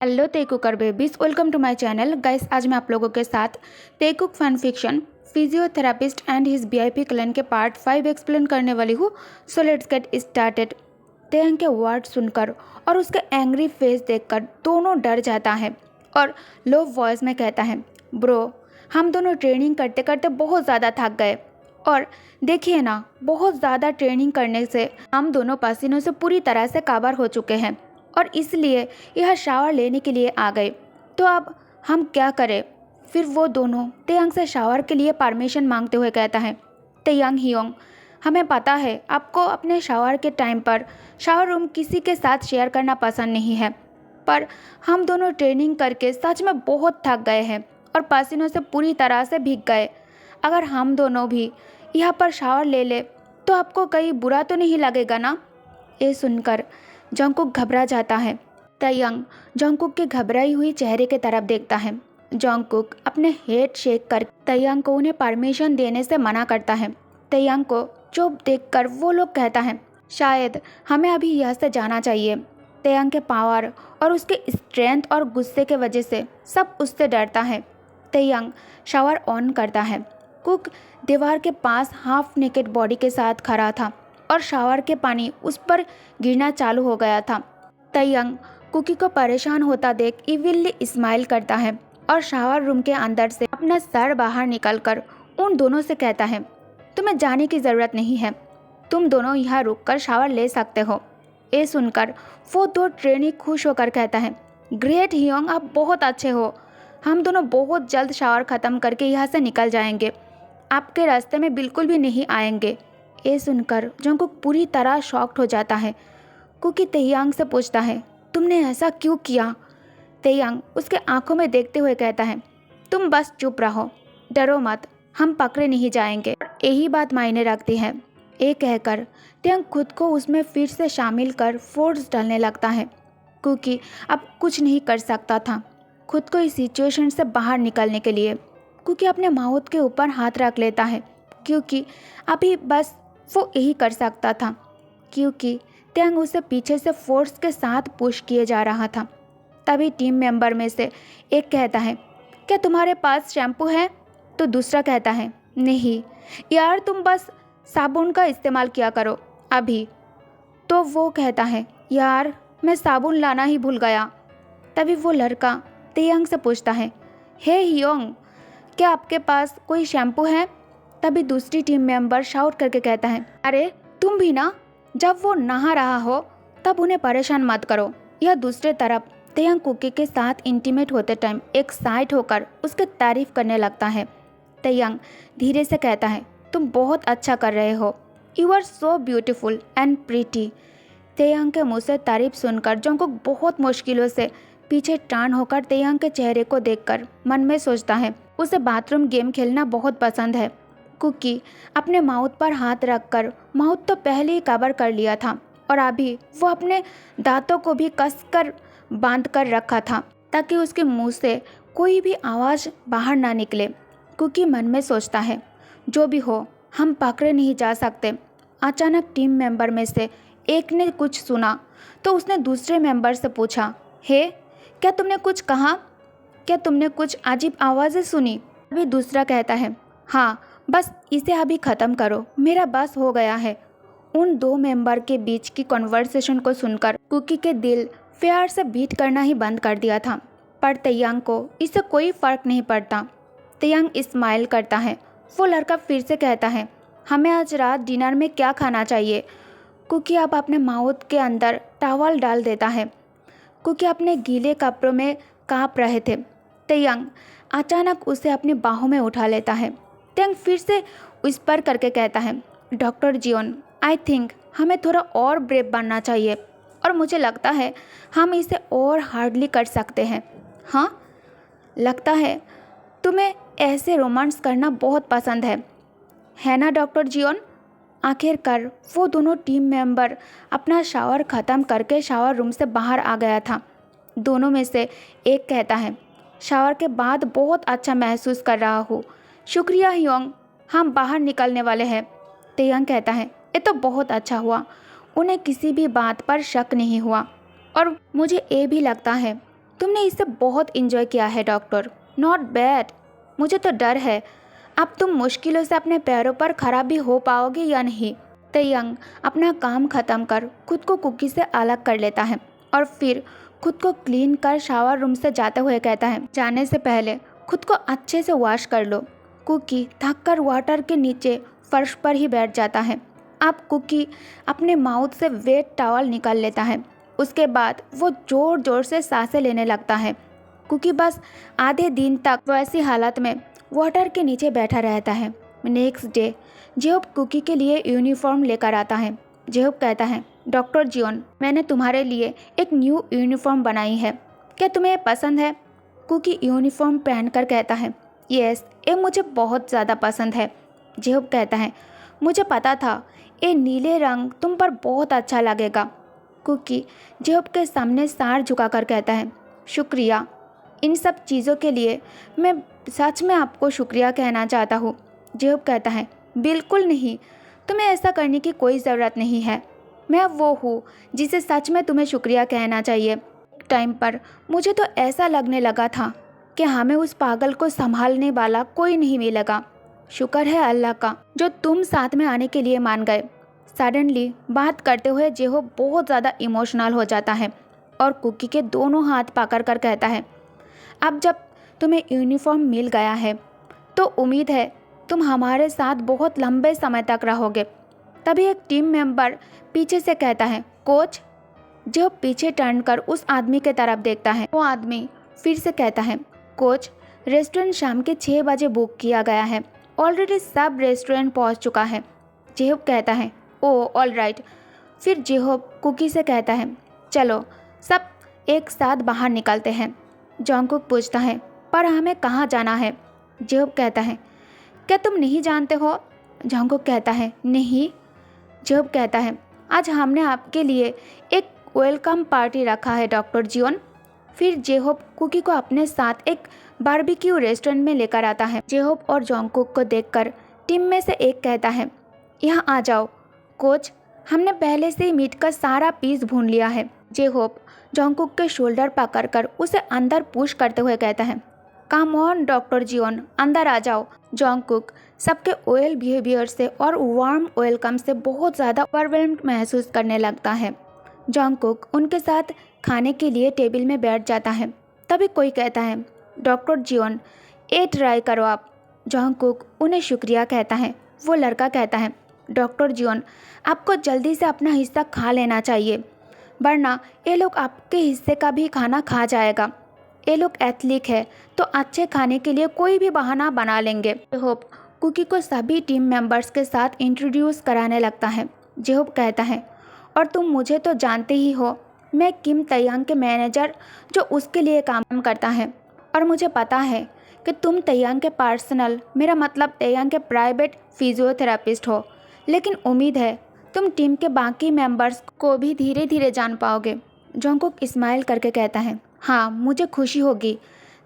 Hello Taekookers babies, welcome to my channel guys. आज मैं आप लोगों के साथ Taekook fan fiction physiotherapist and his VIP clan के पार्ट 5 एक्सप्लेन करने वाली हूँ। So let's get started. Taehyung के वर्ड सुनकर और उसके एंग्री फेस देखकर दोनों डर जाता है और लो वॉइस में कहता है, ब्रो हम दोनों ट्रेनिंग करते करते बहुत ज़्यादा थक गए और देखिए ना, बहुत ज़्यादा ट्रेनिंग करने से हम दोनों पसीनों से पूरी तरह से काबर हो चुके हैं और इसलिए यह शावर लेने के लिए आ गए। तो अब हम क्या करें? फिर वो दोनों तेयंग से शावर के लिए परमिशन मांगते हुए कहता है, तेयंग हियोंग, हमें पता है आपको अपने शावर के टाइम पर शावर रूम किसी के साथ शेयर करना पसंद नहीं है, पर हम दोनों ट्रेनिंग करके सच में बहुत थक गए हैं और पसीनों से पूरी तरह से भीग गए। अगर हम दोनों भी यहाँ पर शावर ले ले तो आपको कहीं बुरा तो नहीं लगेगा ना? ये सुनकर जंगकुक घबरा जाता है। तेयंग जंगकुक के घबराई हुई चेहरे की तरफ देखता है। जंगकुक अपने हेड शेक कर तेयंग को उन्हें परमिशन देने से मना करता है। तेयंग को चुप देखकर वो लोग कहता है, शायद हमें अभी यह से जाना चाहिए। तेयंग के पावर और उसके स्ट्रेंथ और गुस्से के वजह से सब उससे डरता है। तेयंग शावर ऑन करता है। कुक दीवार के पास हाफ नेकेड बॉडी के साथ खड़ा था और शावर के पानी उस पर गिरना चालू हो गया था। तेयंग कुकी को परेशान होता देख इविली स्माइल करता है और शावर रूम के अंदर से अपना सर बाहर निकलकर उन दोनों से कहता है, तुम्हें जाने की ज़रूरत नहीं है, तुम दोनों यहाँ रुककर शावर ले सकते हो। ये सुनकर वो दो ट्रेनी खुश होकर कहता है, ग्रेट हियोंग, आप बहुत अच्छे हो। हम दोनों बहुत जल्द शावर ख़त्म करके यहाँ से निकल जाएंगे, आपके रास्ते में बिल्कुल भी नहीं आएंगे। ये सुनकर जंगकुक पूरी तरह शॉक्ड हो जाता है। कुकी तेयंग से पूछता है, तुमने ऐसा क्यों किया? तेयंग उसके आंखों में देखते हुए कहता है, तुम बस चुप रहो, डरो मत, हम पकड़े नहीं जाएंगे। यही बात मायने रखती है। ये कहकर तेयंग खुद को उसमें फिर से शामिल कर फोर्स डालने लगता है। कुकी अब कुछ नहीं कर सकता था खुद को इस सिचुएशन से बाहर निकलने के लिए। कुकी अपने माउथ के ऊपर हाथ रख लेता है क्योंकि अभी बस वो यही कर सकता था, क्योंकि तेयंग उसे पीछे से फोर्स के साथ पुश किए जा रहा था। तभी टीम मेंबर में से एक कहता है, क्या तुम्हारे पास शैम्पू है? तो दूसरा कहता है, नहीं यार, तुम बस साबुन का इस्तेमाल किया करो अभी। तो वो कहता है, यार मैं साबुन लाना ही भूल गया। तभी वो लड़का तेयंग से पूछता है, हे हियोंग, क्या आपके पास कोई शैम्पू है? तभी दूसरी टीम मेंबर शाउट करके कहता है, अरे तुम भी ना, जब वो नहा रहा हो तब उन्हें परेशान मत करो। यह दूसरे तरफ तेयंग कुकी के साथ इंटीमेट होते टाइम एक साइड होकर उसकी तारीफ करने लगता है। तेयंग धीरे से कहता है, तुम बहुत अच्छा कर रहे हो, you are so beautiful and pretty. Taehyung के मुँह से तारीफ सुनकर जंगकुक बहुत मुश्किलों से पीछे टर्न होकर तेयंग के चेहरे को देखकर मन में सोचता है, उसे बाथरूम गेम खेलना बहुत पसंद है। कुकी अपने माउथ पर हाथ रखकर माउथ तो पहले ही कवर कर लिया था और अभी वो अपने दांतों को भी कसकर बांध कर रखा था ताकि उसके मुंह से कोई भी आवाज़ बाहर ना निकले। कुकी मन में सोचता है, जो भी हो हम पकड़े नहीं जा सकते। अचानक टीम मेंबर में से एक ने कुछ सुना तो उसने दूसरे मेंबर से पूछा, हे क्या तुमने कुछ कहा? क्या तुमने कुछ अजीब आवाज़ें सुनी? अभी दूसरा कहता है, हाँ बस इसे अभी ख़त्म करो, मेरा बस हो गया है। उन दो मेंबर के बीच की कन्वर्सेशन को सुनकर कुकी के दिल प्यार से बीट करना ही बंद कर दिया था, पर तेयंग को इससे कोई फ़र्क नहीं पड़ता। तेयंग स्माइल करता है। वो लड़का फिर से कहता है, हमें आज रात डिनर में क्या खाना चाहिए? कुकी अब अपने माउथ के अंदर टॉवल डाल देता है। कुकी अपने गीले कपड़ों में काँप रहे थे। तेयंग अचानक उसे अपनी बाहों में उठा लेता है। तेयंग फिर से विस्पर करके कहता है, डॉक्टर जियोन, आई थिंक हमें थोड़ा और ब्रेव बनना चाहिए और मुझे लगता है हम इसे और हार्डली कर सकते हैं। हाँ, लगता है तुम्हें ऐसे रोमांस करना बहुत पसंद है ना डॉक्टर जियोन? आखिरकार वो दोनों टीम मेंबर अपना शावर ख़त्म करके शावर रूम से बाहर आ गया था। दोनों में से एक कहता है, शावर के बाद बहुत अच्छा महसूस कर रहा हूँ, शुक्रिया हियोंग, हम बाहर निकलने वाले हैं। तेयंग कहता है, ये तो बहुत अच्छा हुआ, उन्हें किसी भी बात पर शक नहीं हुआ और मुझे ये भी लगता है तुमने इसे बहुत इंजॉय किया है डॉक्टर। Not bad. मुझे तो डर है अब तुम मुश्किलों से अपने पैरों पर खड़ा भी हो पाओगे या नहीं। तयंग अपना काम खत्म कर खुद को कुकी से अलग कर लेता है और फिर खुद को क्लीन कर शावर रूम से जाते हुए कहता है, जाने से पहले खुद को अच्छे से वॉश कर लो। कुकी थककर वाटर के नीचे फर्श पर ही बैठ जाता है। अब कुकी अपने माउथ से वेट टॉवल निकाल लेता है। उसके बाद वो जोर जोर से सांसें लेने लगता है। कुकी बस आधे दिन तक वैसी हालत में वाटर के नीचे बैठा रहता है। नेक्स्ट डे जेहोब कुकी के लिए यूनिफॉर्म लेकर आता है। जेहोब कहता है, डॉक्टर जियोन, मैंने तुम्हारे लिए एक न्यू यूनिफॉर्म बनाई है, क्या तुम्हें पसंद है? कुकी यूनिफॉर्म पहनकर कहता है, यस, ये मुझे बहुत ज़्यादा पसंद है। जेहोब कहता है, मुझे पता था ये नीले रंग तुम पर बहुत अच्छा लगेगा। कुकी जेहोब के सामने सार झुकाकर कहता है, शुक्रिया, इन सब चीज़ों के लिए मैं सच में आपको शुक्रिया कहना चाहता हूँ। जेहोब कहता है, बिल्कुल नहीं, तुम्हें ऐसा करने की कोई ज़रूरत नहीं है। मैं वो हूँ जिसे सच में तुम्हें शुक्रिया कहना चाहिए। एक टाइम पर मुझे तो ऐसा लगने लगा था कि हमें उस पागल को संभालने वाला कोई नहीं मिलेगा। शुक्र है अल्लाह का जो तुम साथ में आने के लिए मान गए। सडनली बात करते हुए जेहोब बहुत ज़्यादा इमोशनल हो जाता है और कुकी के दोनों हाथ पकड़ कर कहता है, अब जब तुम्हें यूनिफॉर्म मिल गया है तो उम्मीद है तुम हमारे साथ बहुत लंबे समय तक रहोगे। तभी एक टीम मेंबर पीछे से कहता है, कोच। जो पीछे टर्न कर उस आदमी के तरफ देखता है। वो आदमी फिर से कहता है, कोच, रेस्टोरेंट शाम के 6 बजे बुक किया गया है, ऑलरेडी सब रेस्टोरेंट पहुंच चुका है। जेहोब कहता है, ओह ऑल राइट। फिर जेहोब कुकी से कहता है, चलो सब एक साथ बाहर निकलते हैं। जॉन्गकुक पूछता है, पर हमें कहाँ जाना है? जेहोब कहता है, क्या तुम नहीं जानते हो? जॉन्गकुक कहता है, नहीं। जेहोब कहता है, आज हमने आपके लिए एक वेलकम पार्टी रखा है डॉक्टर जियोन। फिर जेहोब कुकी को अपने साथ एक बारबेक्यू रेस्टोरेंट में लेकर आता है। जेहोब और जॉन्गकुक को देखकर टीम में से एक कहता है, यहाँ आ जाओ कोच, हमने पहले से ही मीट का सारा पीस भून लिया है। जेहोब जॉन्गकुक के शोल्डर पकड़कर उसे अंदर पुश करते हुए कहता है, कम ऑन डॉक्टर जियोन, अंदर आ जाओ। जॉन्गकुक सबके ऑयल बिहेवियर से और वार्म वेलकम से बहुत ज़्यादा ओवरवेल्म्ड महसूस करने लगता है। जॉन्गकुक उनके साथ खाने के लिए टेबल में बैठ जाता है। तभी कोई कहता है, डॉक्टर जियोन, ये ट्राई करो आप। जॉन्गकुक उन्हें शुक्रिया कहता है। वो लड़का कहता है, डॉक्टर जियोन, आपको जल्दी से अपना हिस्सा खा लेना चाहिए, वरना ये लोग आपके हिस्से का भी खाना खा जाएगा। ये लोग एथलीट है तो अच्छे खाने के लिए कोई भी बहाना बना लेंगे। जेहोब कुकी को सभी टीम मेंबर्स के साथ इंट्रोड्यूस कराने लगता है। जेहोब कहता है, और तुम मुझे तो जानते ही हो, मैं किम तयांग के मैनेजर जो उसके लिए काम करता है, और मुझे पता है कि तुम तयांग के पर्सनल, मेरा मतलब तयांग के प्राइवेट फिजियोथेरापिस्ट हो, लेकिन उम्मीद है तुम टीम के बाकी मेंबर्स को भी धीरे धीरे जान पाओगे। जॉन्गकुक स्माइल करके कहता है, हाँ, मुझे खुशी होगी।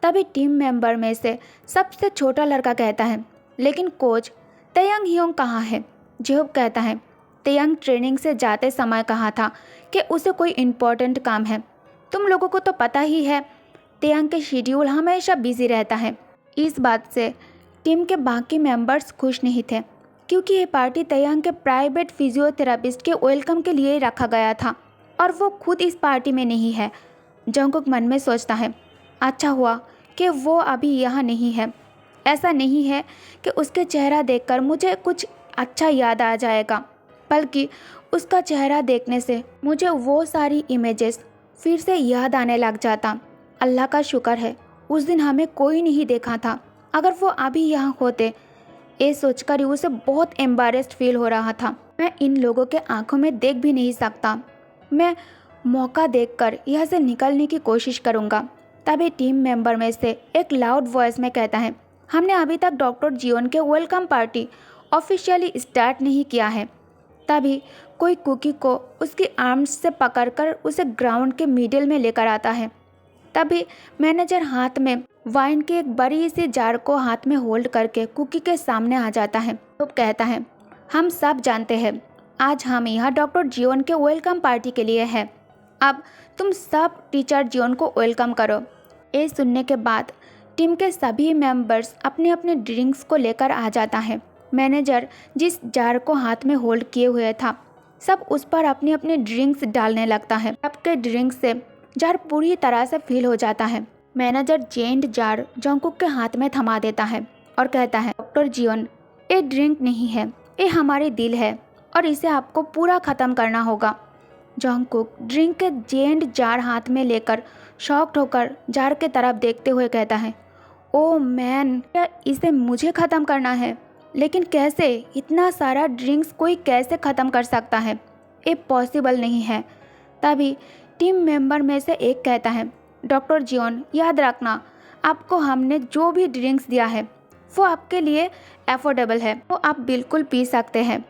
तभी टीम मेंबर में से सबसे छोटा लड़का कहता है, लेकिन कोच, तयांग हियोंग कहाँ है? जेहोब कहता है, तयांग ट्रेनिंग से जाते समय कहा था कि उसे कोई इम्पोर्टेंट काम है। तुम लोगों को तो पता ही है, तयांग के शेड्यूल हमेशा बिजी रहता है। इस बात से टीम के बाकी मेंबर्स खुश नहीं थे, क्योंकि ये पार्टी तयांग के प्राइवेट फिजियोथेरापिस्ट के वेलकम के लिए रखा गया था और वो खुद इस पार्टी में नहीं है। जॉन्गकुक मन में सोचता है, अच्छा हुआ कि वो अभी यहाँ नहीं है। ऐसा नहीं है कि उसके चेहरा देखकर मुझे कुछ अच्छा याद आ जाएगा, बल्कि उसका चेहरा देखने से मुझे वो सारी इमेजेस फिर से याद आने लग जाता। अल्लाह का शुक्र है उस दिन हमें कोई नहीं देखा था, अगर वो अभी यहाँ होते। ये सोचकर ही उसे बहुत एम्बारेस्ड फील हो रहा था। मैं इन लोगों के आंखों में देख भी नहीं सकता। मैं मौका देखकर यहाँ से निकलने की कोशिश करूँगा। तभी टीम मेंबर में से एक लाउड वॉइस में कहता है, हमने अभी तक डॉक्टर जियोन के वेलकम पार्टी ऑफिशियली स्टार्ट नहीं किया है। तभी कोई कुकी को उसकी आर्म्स से पकड़कर उसे ग्राउंड के मिडिल में लेकर आता है। तभी मैनेजर हाथ में वाइन की एक बड़ी सी जार को हाथ में होल्ड करके कुकी के सामने आ जाता है। तो कहता है, हम सब जानते हैं आज हम यहाँ डॉक्टर जियोन के वेलकम पार्टी के लिए हैं। अब तुम सब टीचर जियोन को वेलकम करो। ये सुनने के बाद टीम के सभी मेंबर्स अपने अपने ड्रिंक्स को लेकर आ जाता है। मैनेजर जिस जार को हाथ में होल्ड किए हुए था, सब उस पर अपनी अपनी ड्रिंक्स डालने लगता है। सबके ड्रिंक्स से जार पूरी तरह से फिल हो जाता है। मैनेजर जेंट जार जंगकुक के हाथ में थमा देता है और कहता है, डॉक्टर जियोन, ये ड्रिंक नहीं है, ये हमारे दिल है और इसे आपको पूरा ख़त्म करना होगा। जंगकुक ड्रिंक के जेंट जार हाथ में लेकर शॉक्ड होकर जार के तरफ देखते हुए कहता है, ओ मैन, क्या इसे मुझे ख़त्म करना है? लेकिन कैसे? इतना सारा ड्रिंक्स कोई कैसे ख़त्म कर सकता है? ये पॉसिबल नहीं है। तभी टीम मेंबर में से एक कहता है, डॉक्टर जियोन, याद रखना, आपको हमने जो भी ड्रिंक्स दिया है वो आपके लिए अफोर्डेबल है, वो आप बिल्कुल पी सकते हैं।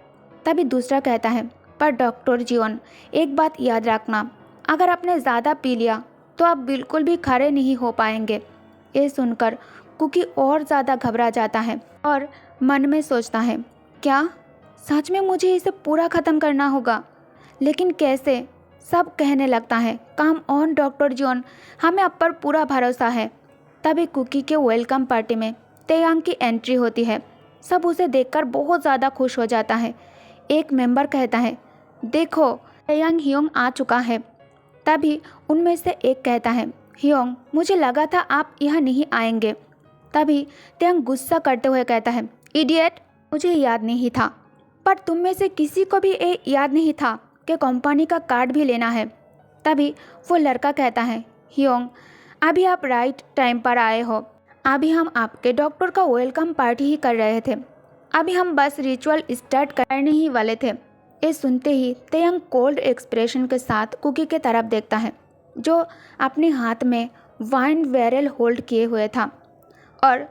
तभी दूसरा कहता है, पर डॉक्टर जियोन, एक बात याद रखना, अगर आपने ज़्यादा पी लिया तो आप बिल्कुल भी खड़े नहीं हो पाएंगे। ये सुनकर कुकी और ज़्यादा घबरा जाता है और मन में सोचता है, क्या सच में मुझे इसे पूरा ख़त्म करना होगा? लेकिन कैसे? सब कहने लगता है, काम ऑन डॉक्टर जियोन, हमें आप पर पूरा भरोसा है। तभी कुकी के वेलकम पार्टी में तेयांग की एंट्री होती है। सब उसे देखकर बहुत ज़्यादा खुश हो जाता है। एक मेंबर कहता है, देखो तेयांग हियोंग आ चुका है। तभी उनमें से एक कहता है, हियोंग, मुझे लगा था आप यहाँ नहीं आएंगे। तभी तेयांग गुस्सा करते हुए कहता है, इडियट, मुझे याद नहीं था। पर तुम में से किसी को भी ये याद नहीं था कि कंपनी का कार्ड भी लेना है। तभी वो लड़का कहता है, हियोंग, अभी आप राइट टाइम पर आए हो। अभी हम आपके डॉक्टर का वेलकम पार्टी ही कर रहे थे। अभी हम बस रिचुअल स्टार्ट करने ही वाले थे। ये सुनते ही तेयांग कोल्ड एक्सप्रेशन के साथ कुकी के तरफ देखता है, जो अपने हाथ में वाइन बैरल होल्ड किए हुए था और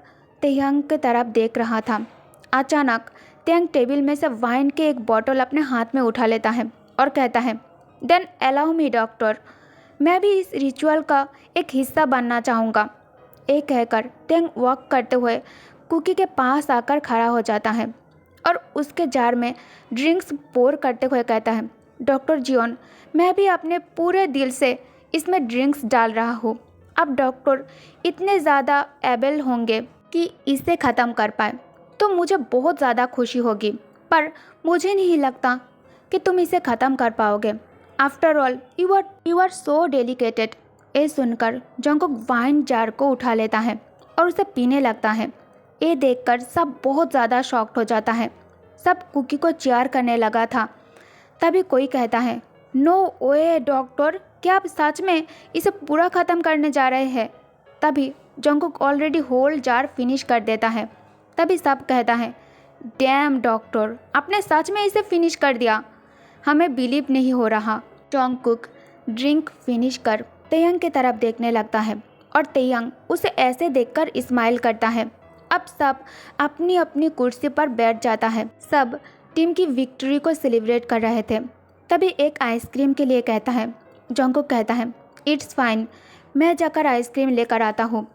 तेयांग के तरफ देख रहा था। अचानक तेयांग टेबल में से वाइन के एक बॉटल अपने हाथ में उठा लेता है और कहता है, देन अलाउ मी डॉक्टर, मैं भी इस रिचुअल का एक हिस्सा बनना चाहूँगा। ये कहकर तेयांग वॉक करते हुए कुकी के पास आकर खड़ा हो जाता है और उसके जार में ड्रिंक्स पोर करते हुए कहता है, डॉक्टर जियोन, मैं भी अपने पूरे दिल से इसमें ड्रिंक्स डाल रहा हूँ। अब डॉक्टर इतने ज़्यादा एबल होंगे कि इसे ख़त्म कर पाए तो मुझे बहुत ज़्यादा खुशी होगी, पर मुझे नहीं लगता कि तुम इसे ख़त्म कर पाओगे। After all you are so delicate. ये सुनकर जंगकुक वाइन जार को उठा लेता है और उसे पीने लगता है। ये देखकर सब बहुत ज़्यादा शॉक्ड हो जाता है। सब कुकी को चेयर करने लगा था। तभी कोई कहता है, नो ओए डॉक्टर, क्या आप सच में इसे पूरा ख़त्म करने जा रहे हैं? तभी Jungkook already whole jar finish कर देता है। तभी सब कहता है, डैम डॉक्टर, आपने सच में इसे फिनिश कर दिया, हमें बिलीव नहीं हो रहा। जंगकुक ड्रिंक फिनिश कर तेयांग की तरफ देखने लगता है और तेयांग उसे ऐसे देखकर स्माइल करता है। अब सब अपनी अपनी कुर्सी पर बैठ जाता है। सब टीम की विक्ट्री को सेलिब्रेट कर रहे थे। तभी एक आइसक्रीम के लिए कहता है। जंगकुक कहता है, इट्स फाइन, मैं जाकर आइसक्रीम लेकर आता हूँ।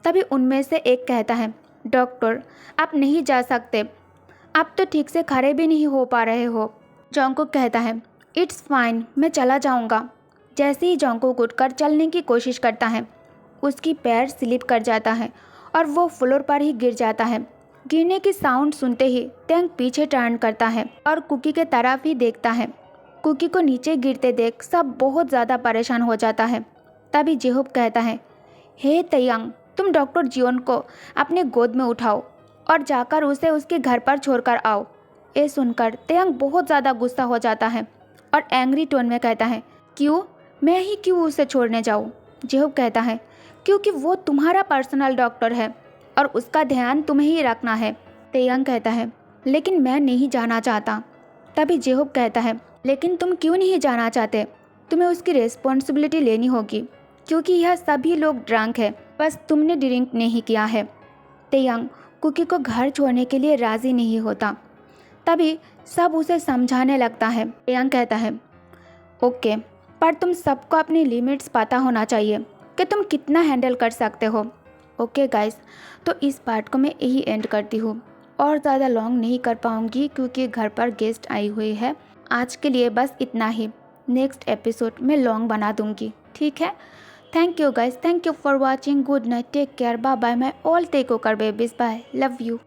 तभी उनमें से एक कहता है, डॉक्टर, आप नहीं जा सकते, आप तो ठीक से खड़े भी नहीं हो पा रहे हो। जंगकुक कहता है, इट्स फाइन, मैं चला जाऊँगा। जैसे ही जंगकुक उठकर चलने की कोशिश करता है, उसकी पैर स्लिप कर जाता है और वो फ्लोर पर ही गिर जाता है। गिरने की साउंड सुनते ही तेयांग पीछे टर्न करता है और कुकी के तरफ ही देखता है। कुकी को नीचे गिरते देख सब बहुत ज़्यादा परेशान हो जाता है। तभी जेहूब कहता है, हे तेयांग, तुम डॉक्टर जियोन को अपने गोद में उठाओ और जाकर उसे उसके घर पर छोड़कर आओ। ये सुनकर तेयांग बहुत ज़्यादा गुस्सा हो जाता है और एंग्री टोन में कहता है, क्यों, मैं ही क्यों उसे छोड़ने जाऊँ? जेहूब कहता है, क्योंकि वो तुम्हारा पर्सनल डॉक्टर है और उसका ध्यान तुम्हें ही रखना है। तेयांग कहता है, लेकिन मैं नहीं जाना चाहता। तभी जेहूब कहता है, लेकिन तुम क्यों नहीं जाना चाहते? तुम्हें उसकी रिस्पॉन्सिबिलिटी लेनी होगी, क्योंकि यह सभी लोग ड्रंक है, बस तुमने ड्रिंक नहीं किया है। तेयांग कुकी को घर छोड़ने के लिए राज़ी नहीं होता। तभी सब उसे समझाने लगता है। तेयांग कहता है, ओके, पर तुम सबको अपनी लिमिट्स पता होना चाहिए कि तुम कितना हैंडल कर सकते हो। ओके गाइस, तो इस पार्ट को मैं यही एंड करती हूँ और ज़्यादा लॉन्ग नहीं कर पाऊँगी क्योंकि घर पर गेस्ट आई हुई है। आज के लिए बस इतना ही। नेक्स्ट एपिसोड में लॉन्ग बना दूंगी, ठीक है। Thank you guys, thank you for watching, good night, take care, bye bye, my all tech ochre babies, bye, love you.